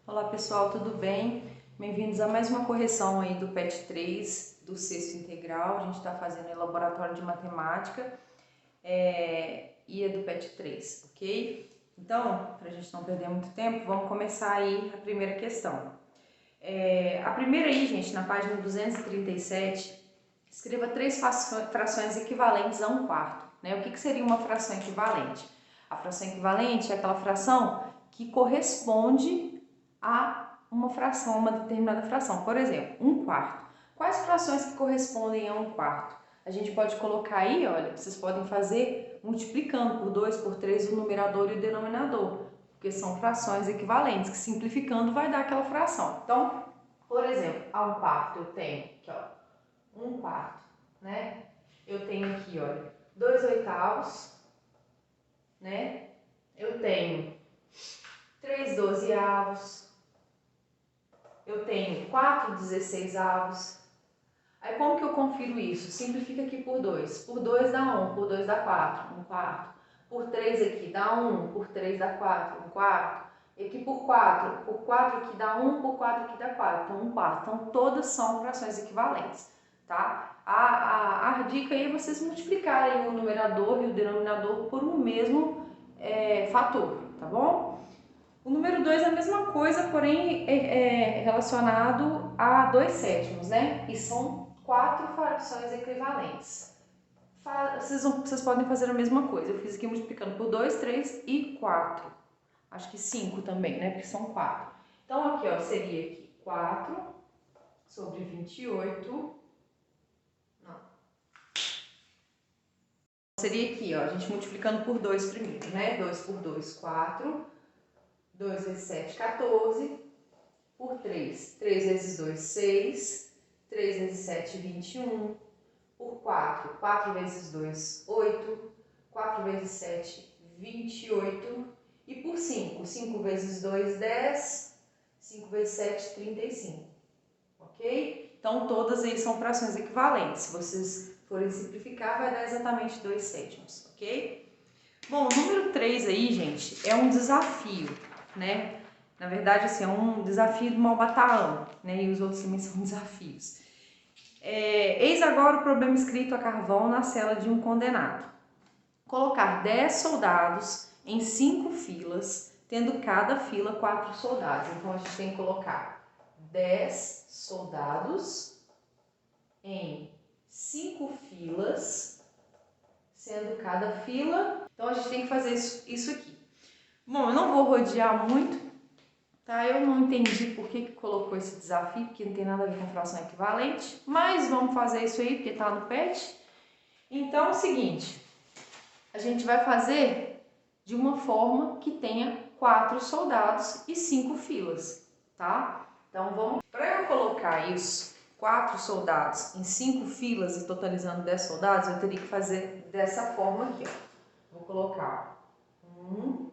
Olá pessoal, tudo bem? Bem-vindos a mais uma correção aí do PET 3 do sexto integral. A gente está fazendo em laboratório de matemática e é do PET 3, ok? Então, para a gente não perder muito tempo, vamos começar aí a primeira questão. A primeira aí, gente, na página 237, escreva 3 frações equivalentes a 1/4. Né? O que seria uma fração equivalente? A fração equivalente é aquela fração que corresponde a uma fração, uma determinada fração. Por exemplo, 1/4. Quais frações que correspondem a 1/4? A gente pode colocar aí, olha, vocês podem fazer multiplicando por 2, por 3 o numerador e o denominador, porque são frações equivalentes, que simplificando vai dar aquela fração. Então, por exemplo, a 1/4 eu tenho aqui, ó, 1/4, né? Eu tenho aqui, olha, 2/8, né? Eu tenho 3/12, eu tenho 4/16. Aí como que eu confiro isso? Simplifica aqui por 2. Por 2 dá 1, por 2 dá 4, 1/4. Por 3 aqui dá 1, por 3 dá 4, 1/4. E aqui por 4 aqui dá 1, por 4 aqui dá 4, então 1/4. Então todas são frações equivalentes, tá? A dica aí é vocês multiplicarem o numerador e o denominador por um mesmo fator, tá bom? O número 2 é a mesma coisa, porém é relacionado a 2/7, né? E são 4 frações equivalentes. Vocês podem fazer a mesma coisa. Eu fiz aqui multiplicando por 2, 3 e 4. Acho que 5 também, né? Porque são 4. Então, aqui, ó, seria aqui 4 sobre 28. Não. Seria aqui, ó, a gente multiplicando por 2 primeiro, né? 2 por 2, 4. 2 vezes 7, 14. Por 3, 3 vezes 2, 6. 3 vezes 7, 21. Por 4, 4 vezes 2, 8. 4 vezes 7, 28. E por 5, 5 vezes 2, 10. 5 vezes 7, 35. Ok? Então, todas aí são frações equivalentes. Se vocês forem simplificar, vai dar exatamente 2/7, ok? Bom, o número 3 aí, gente, é um desafio, né? Na verdade, assim, é um desafio do Malbataan, né? E os outros também são desafios. Eis agora o problema escrito a carvão na cela de um condenado. Colocar 10 soldados em 5 filas, tendo cada fila 4 soldados. Então, a gente tem que colocar 10 soldados em 5 filas, sendo cada fila. Então, a gente tem que fazer isso aqui. Bom, eu não vou rodear muito, tá? Eu não entendi por que colocou esse desafio, porque não tem nada a ver com fração equivalente, mas vamos fazer isso aí, porque tá no PET. Então, é o seguinte, a gente vai fazer de uma forma que tenha 4 soldados e 5 filas, tá? Então, vamos... Para eu colocar isso, 4 soldados em 5 filas e totalizando 10 soldados, eu teria que fazer dessa forma aqui, ó. Vou colocar 1,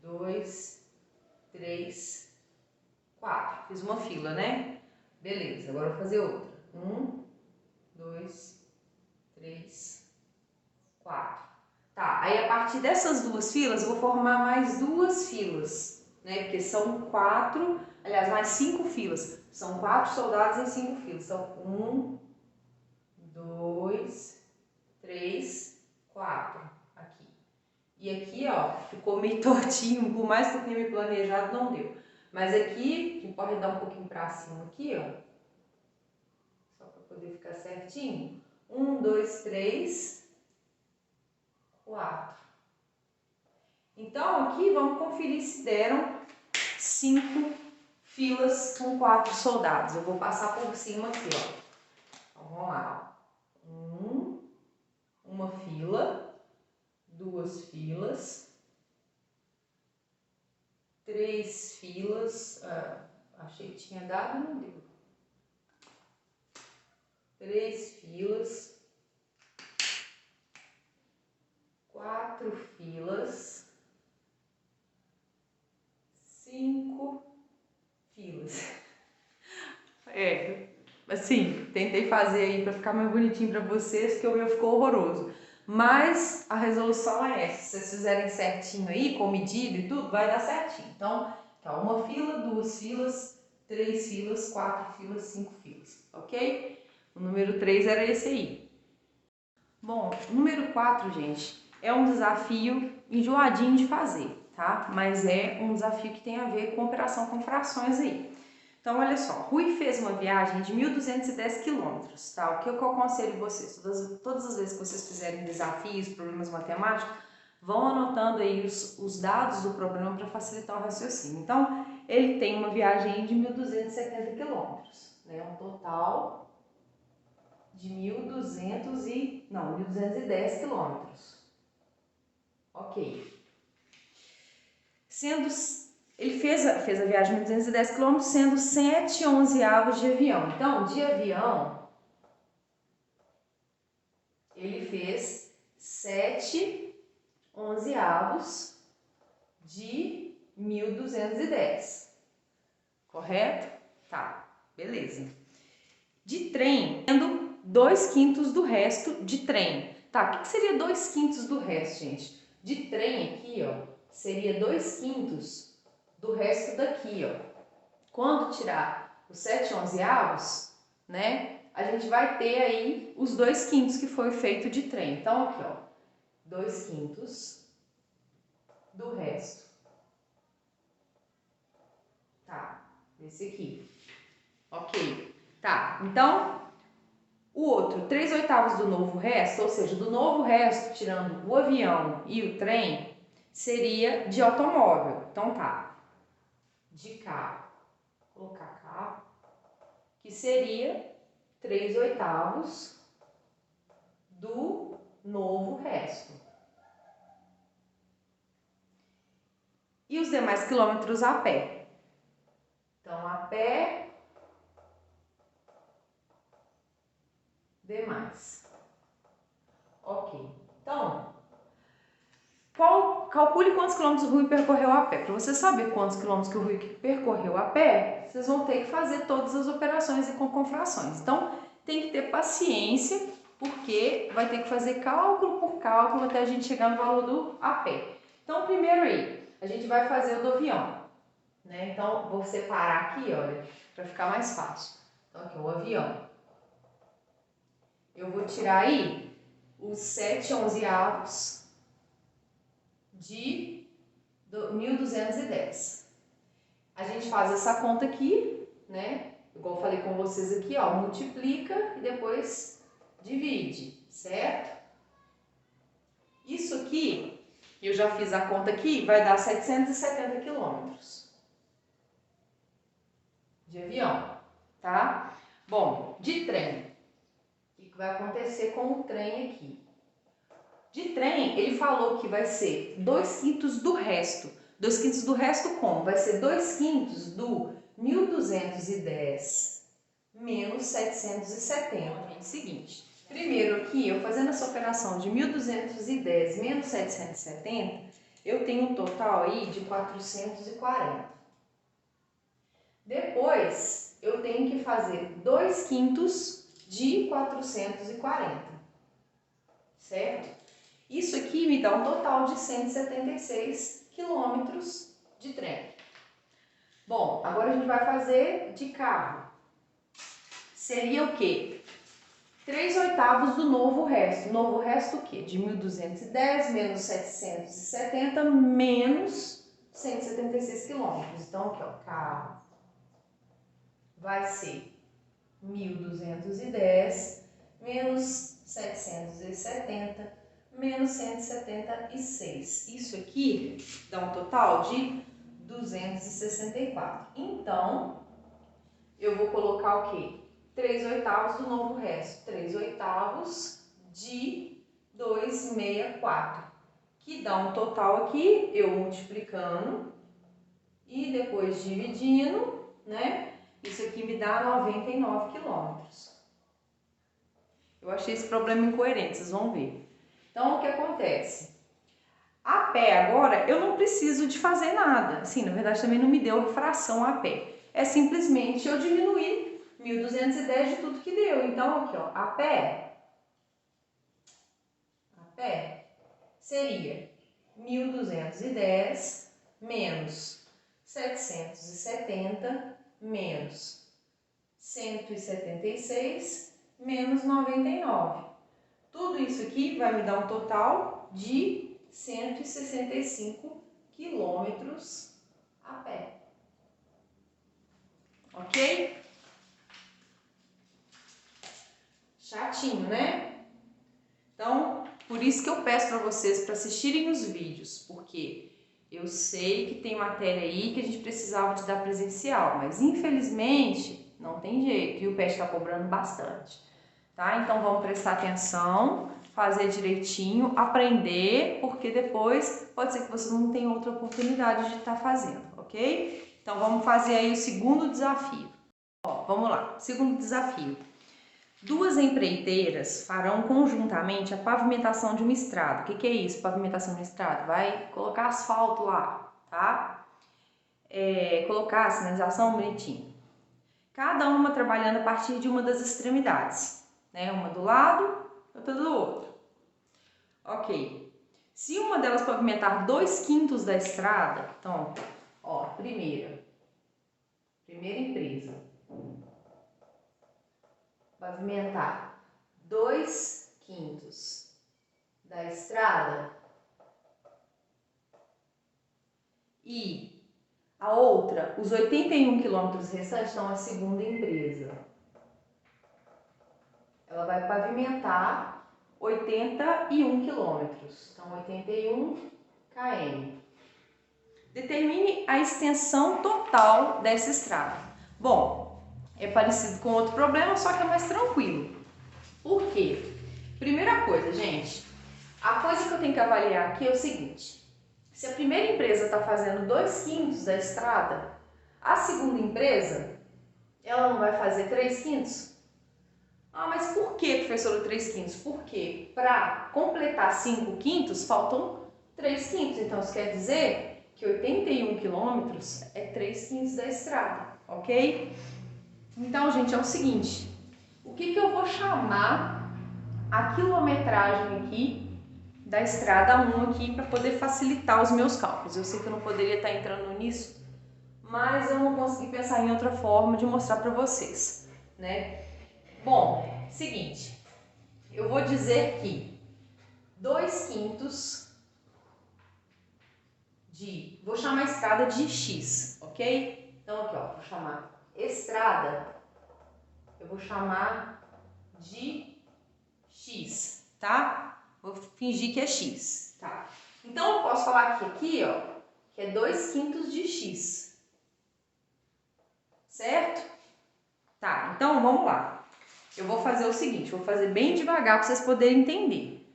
2, 3, 4. Fiz uma fila, né? Beleza, agora eu vou fazer outra. 1, 2, 3, 4. Tá, aí a partir dessas duas filas, eu vou formar mais 2 filas, né? Porque são 4, aliás, mais 5 filas. São 4 soldados em 5 filas. Então, 1, 2, 3, 4. Aqui. E aqui, ó, ficou meio tortinho, por mais que eu tenha me planejado, não deu. Mas aqui, que pode dar um pouquinho pra cima aqui, ó. Só pra poder ficar certinho. 1, 2, 3, 4. Então, aqui vamos conferir se deram 5 filas com 4 soldados. Eu vou passar por cima aqui, ó. Então, vamos lá, ó. Uma fila, 2 filas, 3 filas. Achei que tinha dado, não deu. 3 filas, 4 filas, 5 filas. Assim, tentei fazer aí para ficar mais bonitinho para vocês, porque o meu ficou horroroso. Mas a resolução é essa. Se vocês fizerem certinho aí, com medida e tudo, vai dar certinho. Então, Tá, uma fila, duas filas, 3 filas, 4 filas, 5 filas, ok? O número 3 era esse aí. Bom, o número 4, gente, é um desafio enjoadinho de fazer, tá? Mas é um desafio que tem a ver com operação com frações aí. Então, olha só, Rui fez uma viagem de 1.210 quilômetros, tá? O que eu aconselho vocês? Todas as vezes que vocês fizerem desafios, problemas matemáticos, vão anotando aí os dados do problema para facilitar o raciocínio. Então, ele tem uma viagem de 1.270 quilômetros, né? Um total de 1.210 quilômetros. Ok. Ele fez a viagem de 1.210 km, sendo 7/11 de avião. Então, de avião, ele fez 7/11 de 1.210. Correto? Tá, beleza. De trem, sendo 2/5 do resto de trem. Tá, o que seria 2/5 do resto, gente? De trem aqui, ó, seria 2/5 do resto daqui, ó. Quando tirar os 7/11, né, a gente vai ter aí os 2/5 que foi feito de trem. Então, aqui, ó, 2/5 do resto. Tá, esse aqui. Ok, tá, então, o outro, 3/8 do novo resto, ou seja, do novo resto, tirando o avião e o trem, seria de automóvel. Então, tá, de carro, vou colocar carro, que seria 3/8 do novo resto. E os demais quilômetros a pé. Então, a pé, demais. Ok. Então, calcule quantos quilômetros o Rui percorreu a pé. Para você saber quantos quilômetros que o Rui percorreu a pé, vocês vão ter que fazer todas as operações e com frações. Então, tem que ter paciência, porque vai ter que fazer cálculo por cálculo até a gente chegar no valor do a pé. Então, primeiro aí, a gente vai fazer o do avião, né? Então, vou separar aqui, olha, para ficar mais fácil. Então, aqui, o avião. Eu vou tirar aí os 7/11 de 1.210. A gente faz essa conta aqui, né? Igual eu falei com vocês aqui, ó, multiplica e depois divide, certo? Isso aqui, eu já fiz a conta aqui, vai dar 770 quilômetros de avião, tá? Bom, de trem, o que vai acontecer com o trem aqui? De trem, ele falou que vai ser 2/5 do resto. 2/5 do resto como? Vai ser 2/5 do 1.210 menos 770. É o seguinte, primeiro aqui, eu fazendo essa operação de 1.210 menos 770, eu tenho um total aí de 440. Depois, eu tenho que fazer 2/5 de 440, certo? Isso aqui me dá um total de 176 quilômetros de trem. Bom, agora a gente vai fazer de carro. Seria o quê? 3/8 do novo resto. Novo resto o quê? De 1.210 menos 770 menos 176 quilômetros. Então, aqui, ó, carro vai ser 1.210 menos 770 menos 176. Isso aqui dá um total de 264. Então, eu vou colocar o quê? 3/8 do novo resto. 3/8 de 264. Que dá um total aqui, eu multiplicando e depois dividindo, né? Isso aqui me dá 99 quilômetros. Eu achei esse problema incoerente, vocês vão ver. Então, o que acontece? A pé agora, eu não preciso de fazer nada. Assim, na verdade, também não me deu fração a pé. É simplesmente eu diminuir 1.210 de tudo que deu. Então, aqui, ó, a pé seria 1.210 menos 770 menos 176 menos 99. Tudo isso aqui vai me dar um total de 165 quilômetros a pé. Ok? Chatinho, né? Então, por isso que eu peço para vocês para assistirem os vídeos, porque eu sei que tem matéria aí que a gente precisava de dar presencial, mas infelizmente não tem jeito e o PET está cobrando bastante, tá? Então vamos prestar atenção, fazer direitinho, aprender, porque depois pode ser que você não tenha outra oportunidade de estar fazendo, ok? Então vamos fazer aí o segundo desafio. Ó, vamos lá, segundo desafio. 2 empreiteiras farão conjuntamente a pavimentação de uma estrada. O que é isso, pavimentação de uma estrada? Vai colocar asfalto lá, tá? Colocar a sinalização bonitinho. Cada uma trabalhando a partir de uma das extremidades, né? Uma do lado, outra do outro. Ok. Se uma delas pavimentar 2/5 da estrada, então, ó, primeira empresa, pavimentar 2/5 da estrada e a outra, os 81 quilômetros restantes, então a segunda empresa, ela vai pavimentar 81 quilômetros, então 81 km. Determine a extensão total dessa estrada. Bom, é parecido com outro problema, só que é mais tranquilo. Por quê? Primeira coisa, gente, a coisa que eu tenho que avaliar aqui é o seguinte: se a primeira empresa está fazendo 2/5 da estrada, a segunda empresa, ela não vai fazer 3/5? Ah, mas por que, professora, 3/5? Porque para completar 5/5 faltam 3/5. Então, isso quer dizer que 81 quilômetros é 3/5 da estrada, ok? Então, gente, é o seguinte: o que eu vou chamar a quilometragem aqui da estrada 1 aqui para poder facilitar os meus cálculos? Eu sei que eu não poderia estar entrando nisso, mas eu não consegui pensar em outra forma de mostrar para vocês, né? Bom, seguinte, eu vou dizer que 2/5 de, vou chamar a estrada de X, ok? Então aqui, ó, vou chamar estrada, eu vou chamar de X, tá? Vou fingir que é X, tá? Então eu posso falar aqui, ó, que é 2/5 de X, certo? Tá, então vamos lá. Eu vou fazer o seguinte, vou fazer bem devagar para vocês poderem entender.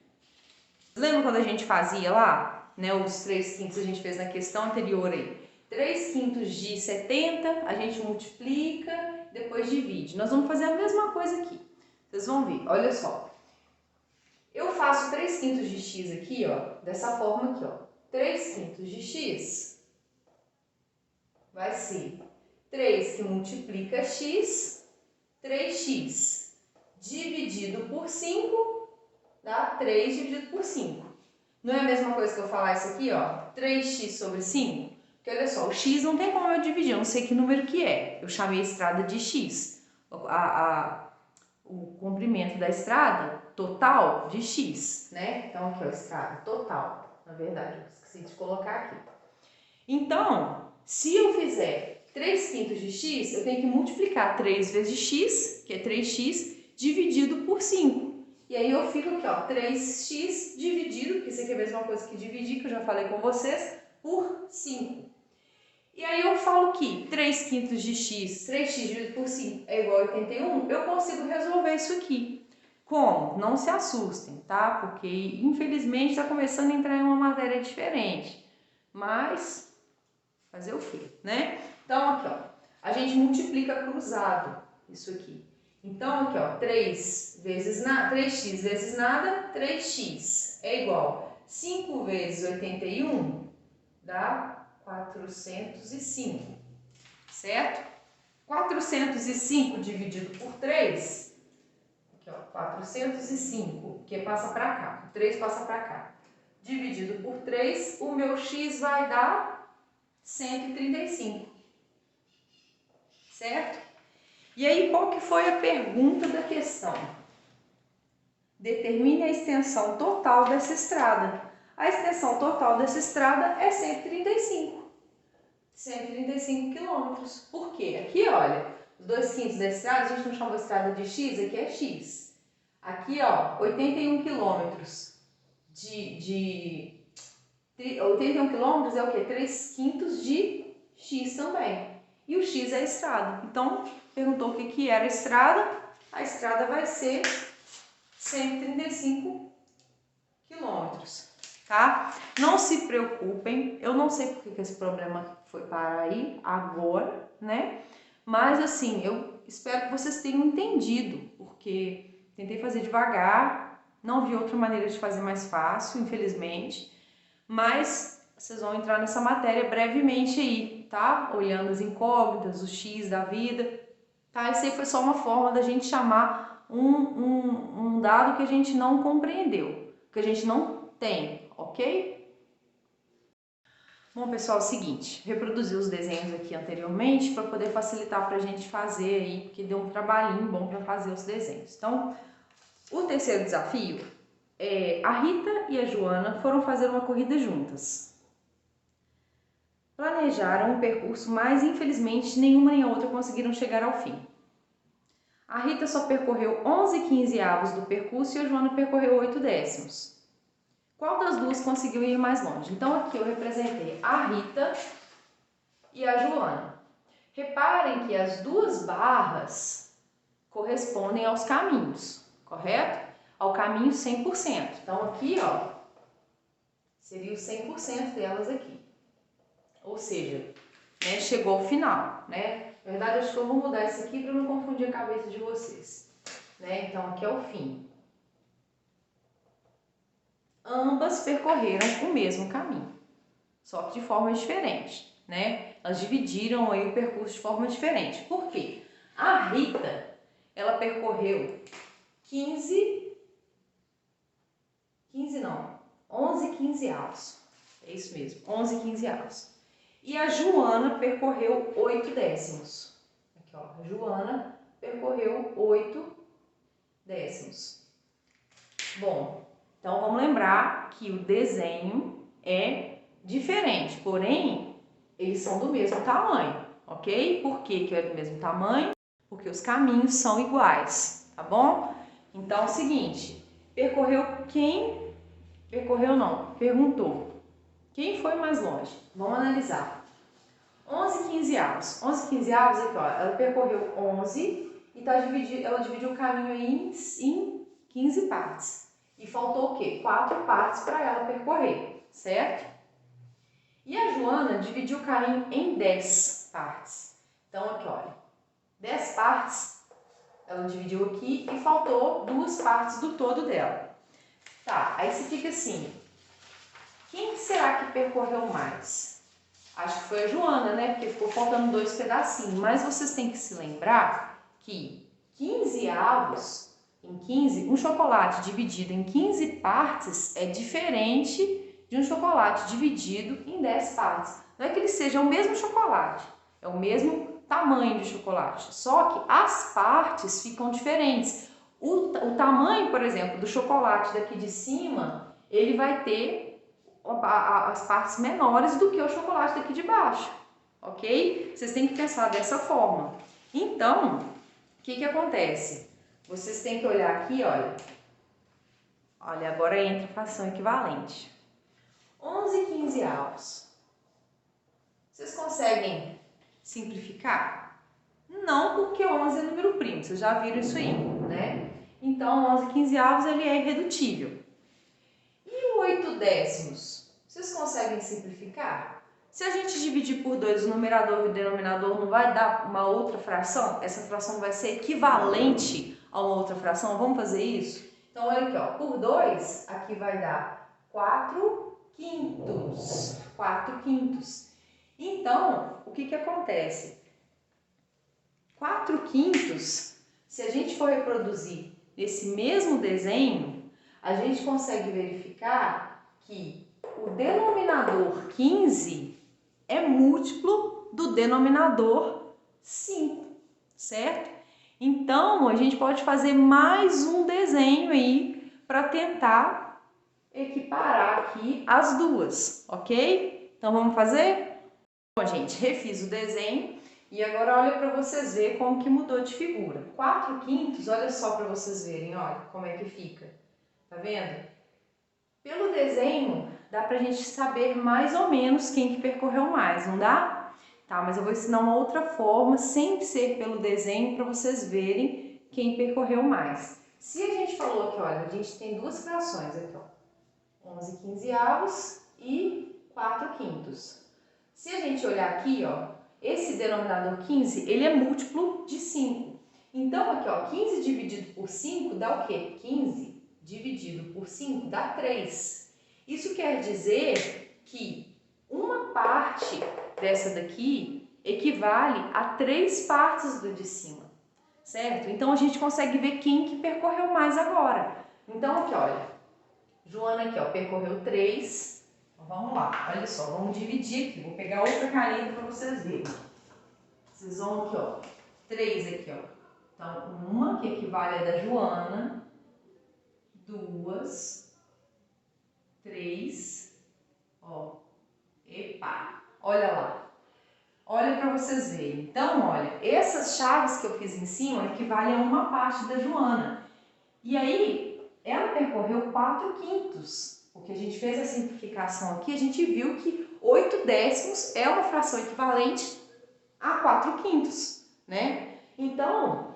Lembra quando a gente fazia lá, né, os 3/5 a gente fez na questão anterior aí? 3/5 de 70, a gente multiplica, depois divide. Nós vamos fazer a mesma coisa aqui. Vocês vão ver, olha só. Eu faço 3/5 de x aqui, ó, dessa forma aqui, ó. 3/5 de x vai ser 3 que multiplica x, 3x dividido por 5, dá 3 dividido por 5. Não é a mesma coisa que eu falar isso aqui, ó, 3x sobre 5? Porque olha só, o x não tem como eu dividir, eu não sei que número que é. Eu chamei a estrada de x. O comprimento da estrada total de x, né? Então aqui, ó, estrada total, na verdade, eu esqueci de colocar aqui. Então, se eu fizer 3/5 de x, eu tenho que multiplicar 3 vezes x, que é 3x, dividido por 5. E aí eu fico aqui, ó, 3x dividido, que isso aqui é a mesma coisa que dividir, que eu já falei com vocês, por 5. E aí eu falo que 3/5 de x, 3x dividido por 5 é igual a 81, eu consigo resolver isso aqui. Como? Não se assustem, tá? Porque infelizmente está começando a entrar em uma matéria diferente. Mas, fazer o quê, né? Então aqui, ó, a gente multiplica cruzado isso aqui. Então aqui, ó, 3x vezes nada, 3x é igual 5 vezes 81 dá 405, certo? 405 dividido por 3, aqui, ó, 405, que passa para cá, o 3 passa para cá, dividido por 3, o meu x vai dar 135. Certo? E aí, qual que foi a pergunta da questão? Determine a extensão total dessa estrada. A extensão total dessa estrada é 135 quilômetros. Por quê? Aqui, olha, os 2/5 da estrada, a gente não chama a estrada de X, aqui é X. Aqui, ó, 81 quilômetros 81 quilômetros é o quê? 3/5 de X também. E o X é a estrada. Então, perguntou o que era a estrada. A estrada vai ser 135 quilômetros, tá? Não se preocupem, eu não sei porque que esse problema foi parar aí agora, né? Mas assim, eu espero que vocês tenham entendido, porque tentei fazer devagar, não vi outra maneira de fazer mais fácil, infelizmente, mas vocês vão entrar nessa matéria brevemente aí, tá? Olhando as incógnitas, o X da vida, tá? Isso aí foi só uma forma da gente chamar um dado que a gente não compreendeu, que a gente não tem, ok? Bom, pessoal, é o seguinte, reproduzi os desenhos aqui anteriormente para poder facilitar para a gente fazer aí, porque deu um trabalhinho bom para fazer os desenhos. Então, o terceiro desafio é a Rita e a Joana foram fazer uma corrida juntas. Planejaram um percurso, mas infelizmente nenhuma nem a outra conseguiram chegar ao fim. A Rita só percorreu 11/15 do percurso e a Joana percorreu 8/10. Qual das duas conseguiu ir mais longe? Então aqui eu representei a Rita e a Joana. Reparem que as duas barras correspondem aos caminhos, correto? Ao caminho 100%. Então aqui, ó, seria o 100% delas aqui. Ou seja, né, chegou ao final, né? Na verdade, acho que eu vou mudar isso aqui para não confundir a cabeça de vocês, né? Então aqui é o fim. Ambas percorreram o mesmo caminho, só que de forma diferente, né? Elas dividiram aí o percurso de forma diferente. Por quê? A Rita, ela percorreu 11/15 avos. É isso mesmo, 11/15 avos. E a Joana percorreu 8/10. Aqui, ó, a Joana percorreu 8/10. Bom, então vamos lembrar que o desenho é diferente, porém eles são do mesmo tamanho, ok? Por que que é do mesmo tamanho? Porque os caminhos são iguais, tá bom? Então é o seguinte, perguntou. Quem foi mais longe? Vamos analisar. 11/15 avos. 11/15 avos aqui, ó, ela percorreu 11 e ela dividiu o caminho aí em 15 partes. E faltou o quê? 4 partes para ela percorrer, certo? E a Joana dividiu o caminho em 10 partes. Então aqui, olha, 10 partes ela dividiu aqui e faltou 2 partes do todo dela. Tá, aí você fica assim, quem será que percorreu mais? Acho que foi a Joana, né? Porque ficou faltando 2 pedacinhos. Mas vocês têm que se lembrar que 15 avos em 15, um chocolate dividido em 15 partes é diferente de um chocolate dividido em 10 partes. Não é que ele seja o mesmo chocolate, é o mesmo tamanho de chocolate, só que as partes ficam diferentes. O tamanho, por exemplo, do chocolate daqui de cima, ele vai ter as partes menores do que o chocolate daqui de baixo, ok? Vocês têm que pensar dessa forma. Então, o que acontece? Vocês têm que olhar aqui, olha. Olha, agora entra a fração equivalente. 11/15 avos. Vocês conseguem simplificar? Não, porque 11 é número primo, vocês já viram isso aí, né? Então, 11/15 avos, ele é irredutível. E o 8/10? Vocês conseguem simplificar? Se a gente dividir por 2 o numerador e o denominador, não vai dar uma outra fração? Essa fração vai ser equivalente a uma outra fração? Vamos fazer isso? Então, olha aqui, ó, por 2, aqui vai dar 4/5. 4/5. Então, o que acontece? 4/5, se a gente for reproduzir nesse mesmo desenho, a gente consegue verificar que o denominador 15 é múltiplo do denominador 5, certo? Então, a gente pode fazer mais um desenho aí para tentar equiparar aqui as duas, ok? Então, vamos fazer? Bom, gente, refiz o desenho e agora olha para vocês verem como que mudou de figura. 4/5, olha só para vocês verem, olha como é que fica. Tá vendo? Pelo desenho, dá pra gente saber mais ou menos quem que percorreu mais, não dá? Tá, mas eu vou ensinar uma outra forma, sem ser pelo desenho, para vocês verem quem percorreu mais. Se a gente falou que, olha, a gente tem duas frações aqui, ó, 11/15 e 4/5. Se a gente olhar aqui, ó, esse denominador 15, ele é múltiplo de 5. Então, aqui, ó, 15 dividido por 5 dá o quê? 15 dividido por 5 dá 3. Isso quer dizer que uma parte dessa daqui equivale a 3 partes do de cima, certo? Então, a gente consegue ver quem que percorreu mais agora. Então, aqui, olha, Joana aqui, ó, percorreu 3. Então, vamos lá, olha só, vamos dividir aqui. Vou pegar outra caneta para vocês verem. Vocês vão aqui, ó, 3 aqui, ó. Então, uma que equivale a da Joana, 2, 3, ó, epa, olha lá, olha para vocês verem. Então, olha, essas chaves que eu fiz em cima equivalem a uma parte da Joana. E aí, ela percorreu 4/5, porque a gente fez a simplificação aqui, a gente viu que 8/10 é uma fração equivalente a 4/5, né? Então,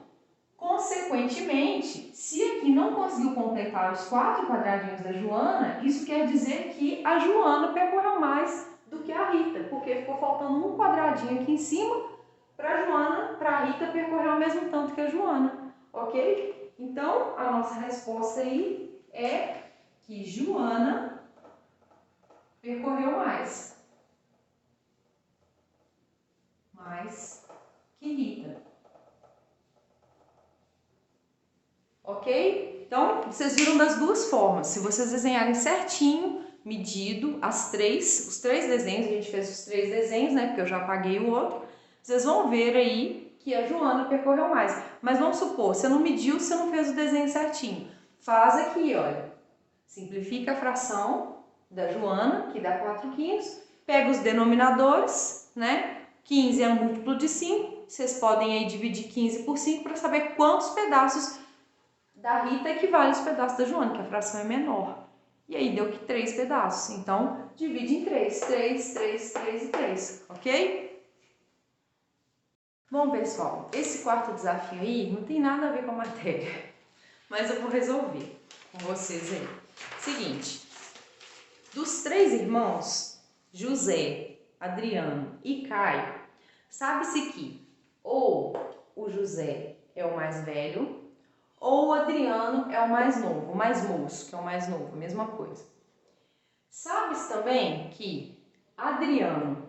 consequentemente, se aqui não conseguiu completar os 4 quadradinhos da Joana, isso quer dizer que a Joana percorreu mais do que a Rita, porque ficou faltando um quadradinho aqui em cima para a Joana, para a Rita percorrer o mesmo tanto que a Joana, ok? Então, a nossa resposta aí é que Joana percorreu mais que Rita. Ok? Então, vocês viram das duas formas. Se vocês desenharem certinho, medido, os três desenhos, a gente fez os 3 desenhos, né? Porque eu já apaguei o outro. Vocês vão ver aí que a Joana percorreu mais. Mas vamos supor, você não mediu, você não fez o desenho certinho. Faz aqui, olha. Simplifica a fração da Joana, que dá 4/5. Pega os denominadores, né? 15 é múltiplo de 5. Vocês podem aí dividir 15 por 5 para saber quantos pedaços da Rita equivale aos pedaços da Joana, que a fração é menor. E aí deu que 3 pedaços. Então, divide em 3. 3, 3, 3 e 3, ok? Bom, pessoal, esse quarto desafio aí não tem nada a ver com a matéria, mas eu vou resolver com vocês aí. Seguinte, dos 3 irmãos, José, Adriano e Caio, sabe-se que ou o José é o mais velho, ou o Adriano é o mais novo, o mais moço, que é o mais novo, mesma coisa. Sabe-se também que Adriano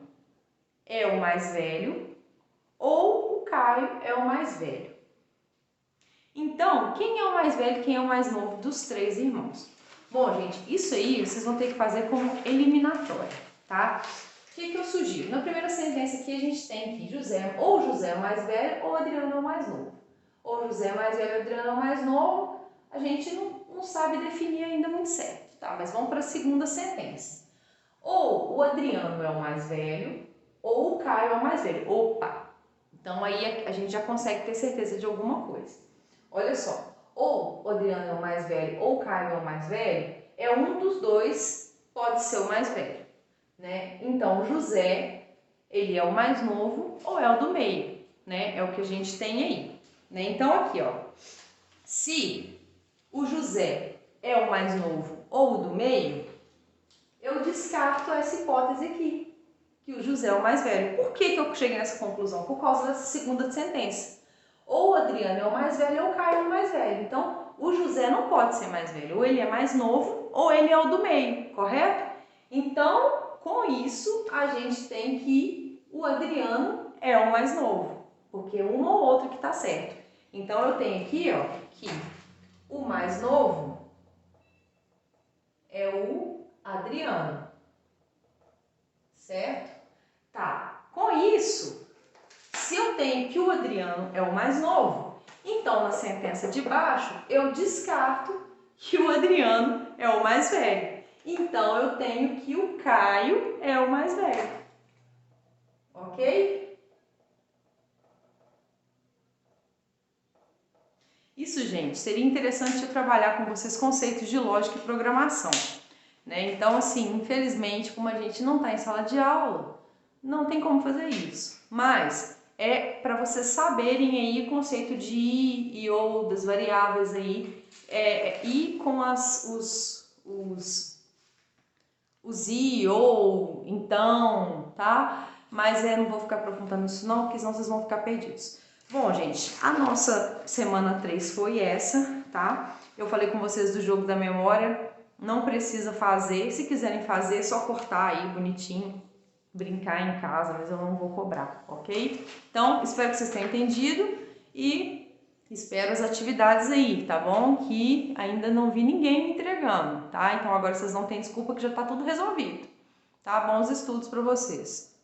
é o mais velho ou o Caio é o mais velho. Então, quem é o mais velho e quem é o mais novo dos 3 irmãos? Bom, gente, isso aí vocês vão ter que fazer como eliminatória, tá? O que eu sugiro? Na primeira sentença aqui a gente tem que José é o mais velho ou Adriano é o mais novo. Ou José é mais velho ou Adriano é o mais novo, a gente não sabe definir ainda muito certo, tá? Mas vamos para a segunda sentença. Ou o Adriano é o mais velho, ou o Caio é o mais velho. Opa! Então aí a gente já consegue ter certeza de alguma coisa. Olha só, ou o Adriano é o mais velho, ou o Caio é o mais velho, é um dos dois, pode ser o mais velho, né? Então, o José, ele é o mais novo ou é o do meio, né? É o que a gente tem aí. Né? Então, aqui, ó, se o José é o mais novo ou o do meio, eu descarto essa hipótese aqui, que o José é o mais velho. Por que eu cheguei nessa conclusão? Por causa dessa segunda sentença. Ou o Adriano é o mais velho ou o Caio é o mais velho. Então, o José não pode ser mais velho. Ou ele é mais novo ou ele é o do meio, correto? Então, com isso, a gente tem que o Adriano é o mais novo, porque um ou outro que está certo. Então, eu tenho aqui, ó, que o mais novo é o Adriano, certo? Tá, com isso, se eu tenho que o Adriano é o mais novo, então na sentença de baixo eu descarto que o Adriano é o mais velho. Então eu tenho que o Caio é o mais velho. Ok? Isso, gente, seria interessante eu trabalhar com vocês conceitos de lógica e programação, né? Então, assim, infelizmente, como a gente não está em sala de aula, não tem como fazer isso. Mas é para vocês saberem aí o conceito de i e ou das variáveis aí, e com os i ou então, tá? Mas eu não vou ficar aprofundando isso não, porque senão vocês vão ficar perdidos. Bom, gente, a nossa semana 3 foi essa, tá? Eu falei com vocês do jogo da memória, não precisa fazer, se quiserem fazer, é só cortar aí bonitinho, brincar em casa, mas eu não vou cobrar, ok? Então, espero que vocês tenham entendido e espero as atividades aí, tá bom? Que ainda não vi ninguém me entregando, tá? Então agora vocês não têm desculpa que já tá tudo resolvido, tá? Bons estudos para vocês.